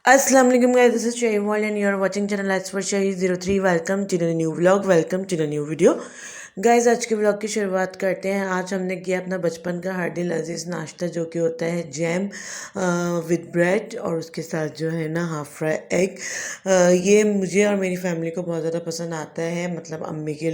Assalamu alaikum guys, this is Shahimwal and you are watching channel Let's for Shahi 03. Welcome to the new vlog, welcome to the new video. Guys आज के blog की शुरुआत करते हैं। आज हमने किया अपना बचपन का हार्डी लजीज नाश्ता जो कि होता है जैम विद ब्रेड और उसके साथ जो है ना हाफ फ्राई एग। ये मुझे और मेरी फैमिली को बहुत ज़्यादा पसंद आता है, मतलब अम्मी के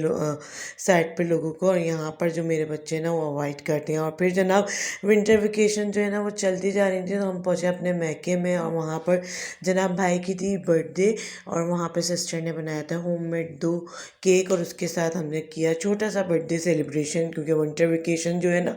साइड पे लोगों को, और यहाँ पर जो मेरे बच्चे हैं ना वो अवॉइड करते हैं। और फिर जनाब विंटर वेकेशन जो है ना वो चलती जा रही थी, तो हम पहुँचे अपने मैके में और वहाँ पर जनाब भाई की थी बर्थडे और वहाँ पर सिस्टर ने बनाया था होममेड 2 केक और उसके साथ हमने किया छोटा सा बर्थडे सेलिब्रेशन। क्योंकि विंटर वेकेशन जो है ना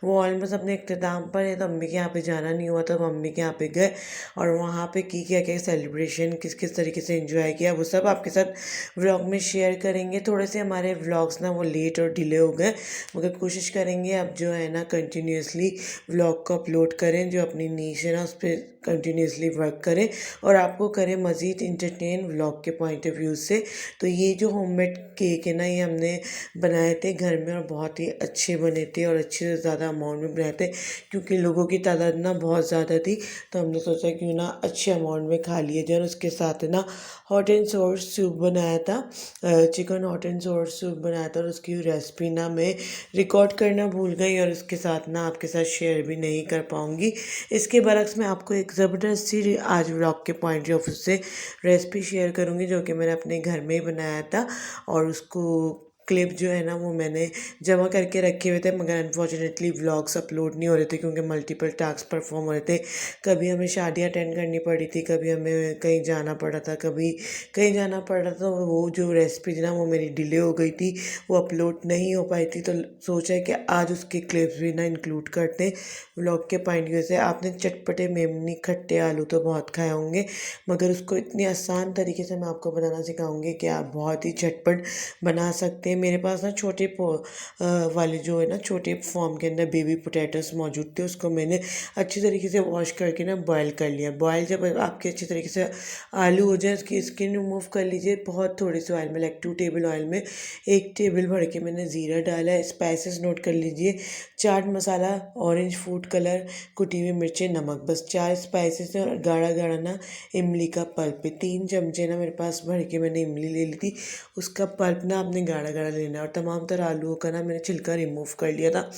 वो ऑलमोस्ट अपने इख्तिताम पर है, तो अम्मी के यहाँ पे जाना नहीं हुआ, तो मम्मी के यहाँ पे गए और वहाँ पे की क्या क्या सेलिब्रेशन किस किस तरीके से एंजॉय किया वो सब आपके साथ व्लॉग में शेयर करेंगे। थोड़े से हमारे व्लॉग्स ना वो लेट और डिले हो गए, मगर कोशिश करेंगे अब जो है ना कंटिन्यूसली व्लॉग को अपलोड करें, जो अपनी नीश है ना उस पर कंटिन्यूसली वर्क करें और आपको करें मज़ीद इंटरटेन व्लॉग के पॉइंट ऑफ व्यू से। तो ये जो होममेड केक है ना ये हमने बनाए थे घर में और बहुत ही अच्छे बने थे और अच्छे से ज़्यादा अमाउंट में बनाए थे, क्योंकि लोगों की तादाद ना बहुत ज़्यादा थी, तो हमने सोचा क्यों ना अच्छे अमाउंट में खा लिए जाए। उसके साथ ना हॉट एंड सोर सूप बनाया था, चिकन हॉट एंड सोर सूप बनाया था और उसकी रेसिपी ना मैं रिकॉर्ड करना भूल गई और उसके साथ ना आपके साथ शेयर भी नहीं कर पाऊँगी। इसके बरक्स मैं आपको एक ज़बरदस्त सी आज व्लॉग के पॉइंट ऑफ व्यू से रेसिपी शेयर करूँगी, जो कि मैंने अपने घर में ही बनाया था और उसको क्लिप जो है ना वो मैंने जमा करके रखे हुए थे, मगर अनफॉर्चुनेटली व्लॉग्स अपलोड नहीं हो रहे थे क्योंकि मल्टीपल टास्क परफॉर्म हो रहे थे। कभी हमें शादियाँ अटेंड करनी पड़ी थी, कभी हमें कहीं जाना पड़ा था, कभी कहीं जाना पड़ रहा था, तो वो जो रेसिपी थी ना वो मेरी डिले हो गई थी, वो अपलोड नहीं हो पाई थी। तो सोचा है कि आज उसके क्लिप्स भी ना इंक्लूड करते हैं व्लॉग के पॉइंट व्यू से। आपने चटपटे मेमनी खट्टे आलू तो बहुत खाए होंगे, मगर उसको इतनी आसान तरीके से मैं आपको बनाना सिखाऊंगी कि आप बहुत ही झटपट बना सकते हैं। मेरे पास ना छोटे वाले जो है ना छोटे फॉर्म के अंदर बेबी पोटैटोस मौजूद थे, उसको मैंने अच्छी तरीके से वॉश करके ना बॉयल कर लिया। बॉयल जब आपके अच्छी तरीके से आलू हो जाए उसकी स्किन रिमूव कर लीजिए बहुत थोड़े से ऑयल में, लाइक 2 टेबल ऑयल में 1 टेबल भर के मैंने ज़ीरा डाला है। स्पाइसेस नोट कर लीजिए, chaat masala, orange food colour, कुटी हुई मिर्चें, नमक, बस 4 स्पाइसेस हैं। और गाढ़ा गाढ़ा ना इमली का पल्प है, 3 चमचे ना मेरे पास भर के मैंने इमली ले ली थी, उसका पल्प ना आपने गाढ़ा गाढ़ा लेना है। और तमाम तरह आलूओं का ना मैंने छिलका रिमूव कर लिया था,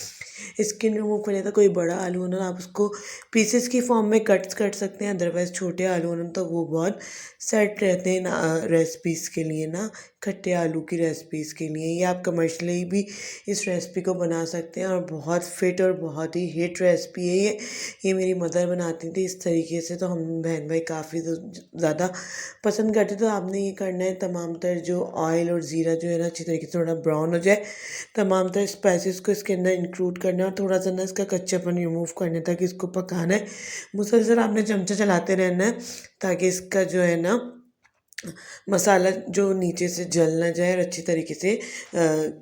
स्किन रिमूव कर लिया था। कोई बड़ा आलू हो ना आप उसको पीसेस की फॉर्म में कट कर सकते हैं, अदरवाइज़ छोटे आलू हो ना तो वो बहुत सेट रहते हैं ना रेसिपीज़ के लिए ना, खट्टे आलू की रेसिपीज़ के लिए। ये आप कमर्शियली भी इस रेसिपी को बना सकते हैं और बहुत फिट और बहुत ही हिट रेसिपी है ये मेरी मदर बनाती थी इस तरीके से, तो हम बहन भाई काफ़ी ज़्यादा पसंद करते। तो आपने ये करना है, तमाम तर जो ऑयल और ज़ीरा जो है ना अच्छी तरीके से थोड़ा ब्राउन हो जाए, तमाम तरह स्पाइसेस को इसके अंदर इंक्लूड करना है और थोड़ा सा ना इसका कच्चापन रिमूव करना है, ताकि इसको पकाना है। मुसलसल आपने चमचा चलाते रहना है ताकि इसका जो है ना मसाला जो नीचे से जल ना जाए और अच्छी तरीके से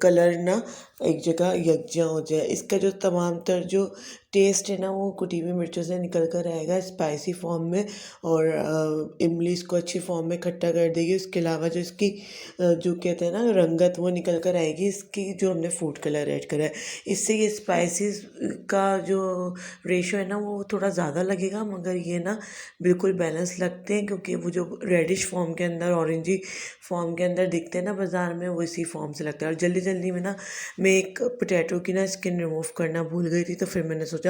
कलर ना एक जगह यकजा हो जाए। इसका जो तमाम तर जो टेस्ट है ना वो कुटी हुई मिर्चों से निकल कर आएगा स्पाइसी फॉर्म में, और इमली इसको अच्छी फॉर्म में खट्टा कर देगी। उसके अलावा जो इसकी जो कहते हैं ना रंगत वो निकल कर आएगी इसकी, जो हमने फूड कलर ऐड करा है। इससे ये स्पाइसेस का जो रेशो है ना वो थोड़ा ज़्यादा लगेगा, मगर ये ना बिल्कुल बैलेंस लगते हैं, क्योंकि वो जो रेडिश फॉर्म के अंदर ऑरेंजी फॉर्म के अंदर दिखते हैं ना बाज़ार में, वो इसी फॉर्म से लगता है। और जल्दी जल्दी में ना मैं एक पोटैटो की ना स्किन रिमूव करना भूल गई थी, तो फिर मैंने सोचा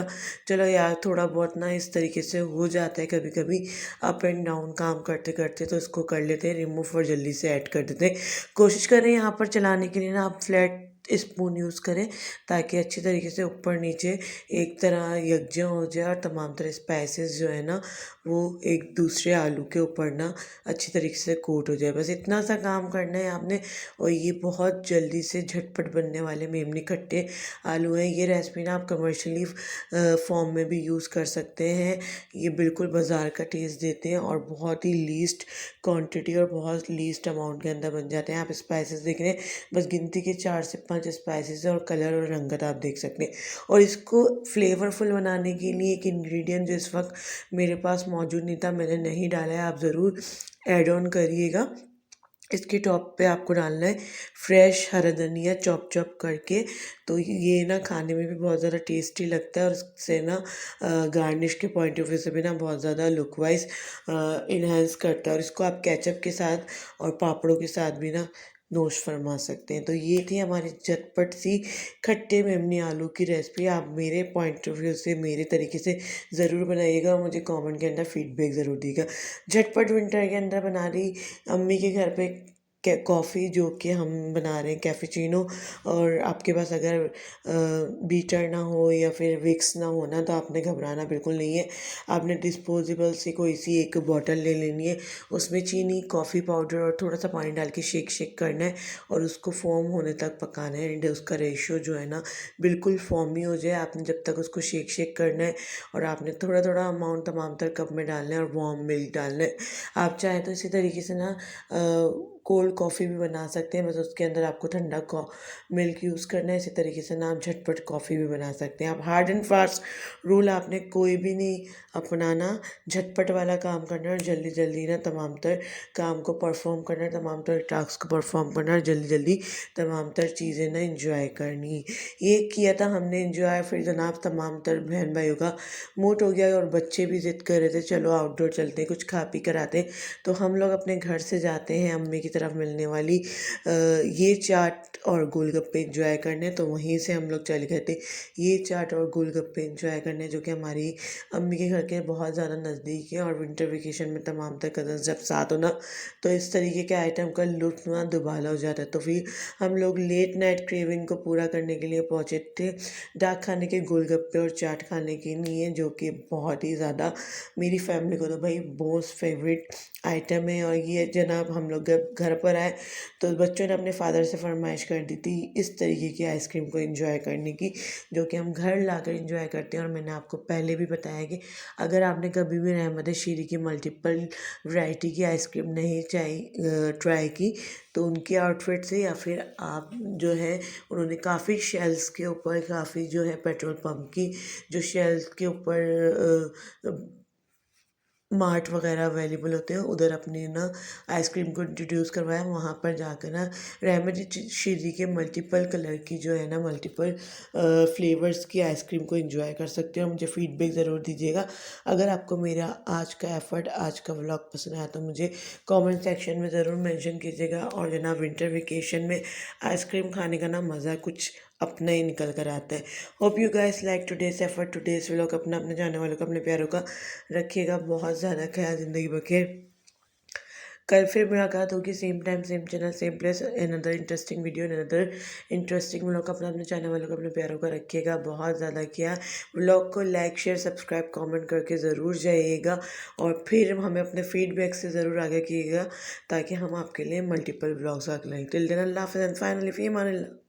चलो यार थोड़ा बहुत ना इस तरीके से हो जाता है कभी कभी अप एंड डाउन काम करते करते, तो इसको कर लेते हैं रिमूव और जल्दी से ऐड कर देते हैं। कोशिश करें यहाँ पर चलाने के लिए ना आप फ्लैट स्पून यूज़ करें, ताकि अच्छी तरीके से ऊपर नीचे एक तरह यकजा हो जाए और तमाम तरह स्पाइसेस जो है ना वो एक दूसरे आलू के ऊपर ना अच्छी तरीके से कोट हो जाए। बस इतना सा काम करना है आपने, और ये बहुत जल्दी से झटपट बनने वाले मेमनी खट्टे आलू हैं। ये रेसिपी ना आप कमर्शियली फॉर्म में भी यूज़ कर सकते हैं, ये बिल्कुल बाज़ार का टेस्ट देते हैं और बहुत ही लीस्ट क्वांटिटी और बहुत लीस्ट अमाउंट के अंदर बन जाते हैं। आप स्पाइसेस देख रहे हैं, बस गिनती के 4 से 5 स्पाइसेस हैं और कलर और रंगत आप देख सकते हैं। और इसको फ्लेवरफुल बनाने के लिए एक इंग्रेडिएंट जो इस वक्त मेरे पास मौजूद नहीं था, मैंने नहीं डाला है, आप ज़रूर ऐड ऑन करिएगा। इसके टॉप पे आपको डालना है फ्रेश हरा धनिया चॉप चॉप करके। तो ये ना खाने में भी बहुत ज़्यादा टेस्टी लगता है और इससे ना गार्निश के पॉइंट ऑफ व्यू से भी ना बहुत ज़्यादा लुक वाइज इन्हेंस करता है। और इसको आप केचप के साथ और पापड़ों के साथ भी ना नोश फरमा सकते हैं। तो ये थी हमारी झटपट सी खट्टे मेमनी आलू की रेसिपी। आप मेरे पॉइंट ऑफ व्यू से मेरे तरीके से ज़रूर बनाइएगा और मुझे कमेंट के अंदर फीडबैक ज़रूर दीजिएगा। झटपट विंटर के अंदर बना रही अम्मी के घर पे कॉफ़ी जो कि हम बना रहे हैं कैफेचिनो। और आपके पास अगर बीटर ना हो या फिर विक्स ना हो ना तो आपने घबराना बिल्कुल नहीं है। आपने डिस्पोजेबल सी कोई सी एक बॉटल ले लेनी है, उसमें चीनी कॉफ़ी पाउडर और थोड़ा सा पानी डाल के शेक शेक करना है और उसको फॉर्म होने तक पकाना है। एंड उसका रेशियो जो है ना बिल्कुल फॉर्मी हो जाए, आपने जब तक उसको शेक शेक करना है। और आपने थोड़ा थोड़ा अमाउंट तमाम तर कप में डालना है और वार्म मिल्क डालना है। आप चाहें तो इसी तरीके से ना कोल्ड कॉफ़ी भी बना सकते हैं, बस उसके अंदर आपको ठंडा मिल्क यूज़ करना है। इसी तरीके से ना आप झटपट कॉफ़ी भी बना सकते हैं। आप हार्ड एंड फास्ट रूल आपने कोई भी नहीं अपनाना, झटपट वाला काम करना है और जल्दी जल्दी ना तमाम तर काम को परफॉर्म करना है, तमाम तर टास्क को परफॉर्म करना है और जल्दी जल्दी तमाम तर चीज़ें ना इंजॉय करनी। ये किया था हमने इंजॉय। फिर जनाब तमाम तर बहन भाइयों का मूड हो गया और बच्चे भी ज़िद कर रहे थे चलो आउटडोर चलते हैं, कुछ खा पी कर आते हैं। तो हम लोग अपने घर से जाते हैं अम्मी की तरफ मिलने वाली ये चाट और गोलगप्पे इंजॉय करने। तो वहीं से हम लोग चले गए थे ये चाट और गोलगप्पे इंजॉय करने, जो कि हमारी अम्मी के घर के बहुत ज़्यादा नज़दीक है। और विंटर वेकेशन में तमाम तर कज़न्स जब साथ हो ना तो इस तरीके के आइटम का लुत्फ़ ना दुबाला हो जाता है। तो फिर हम लोग लेट नाइट क्रेविंग को पूरा करने के लिए पहुँचे थे डाक खाने के गोलगप्पे और चाट खाने के लिए, जो कि बहुत ही ज़्यादा मेरी फैमिली को तो भाई मोस्ट फेवरेट आइटम है। और ये जनाब हम लोग जब घर पर आए तो बच्चों ने अपने फादर से फरमाइश कर दी थी इस तरीके की आइसक्रीम को एंजॉय करने की, जो कि हम घर लाकर एंजॉय करते हैं। और मैंने आपको पहले भी बताया कि अगर आपने कभी भी रहमत शीरी की मल्टीपल वैरायटी की आइसक्रीम नहीं ट्राई की तो उनके आउटफिट से या फिर आप जो है उन्होंने काफ़ी शेल्स के ऊपर काफ़ी जो है पेट्रोल पंप की जो शेल्स के ऊपर मार्ट वगैरह अवेलेबल होते हैं उधर अपने ना आइसक्रीम को इंट्रोड्यूस करवाया। वहाँ पर जाकर ना रहमत शीरी के मल्टीपल कलर की जो है ना मल्टीपल फ्लेवर्स की आइसक्रीम को एंजॉय कर सकते हो। मुझे फीडबैक ज़रूर दीजिएगा। अगर आपको मेरा आज का एफर्ट आज का व्लॉग पसंद आया तो मुझे कमेंट सेक्शन में ज़रूर मेंशन कीजिएगा। और जनाब विंटर वेकेशन में आइसक्रीम खाने का ना मज़ा कुछ अपना ही निकल कर आता है। Hope you guys like today's effort today's vlog. अपना अपने जाने वालों का अपने प्यारों का रखिएगा बहुत ज़्यादा ख्याल। ज़िंदगी बखैर। कल फिर मुलाकात होगी same time same channel same place another interesting video another interesting vlog. अपना अपने जाने वालों का अपने प्यारों का रखिएगा बहुत ज़्यादा। किया व्लॉग को लाइक शेयर सब्सक्राइब कमेंट करके ज़रूर जाइएगा और फिर हमें अपने फीडबैक से ज़रूर आगे कीजिएगा ताकि हम आपके लिए मल्टीपल व्लॉग्स आगे लाएँ। टिल देन अल्लाह हाफ़िज़ and finally fee Aman Allah.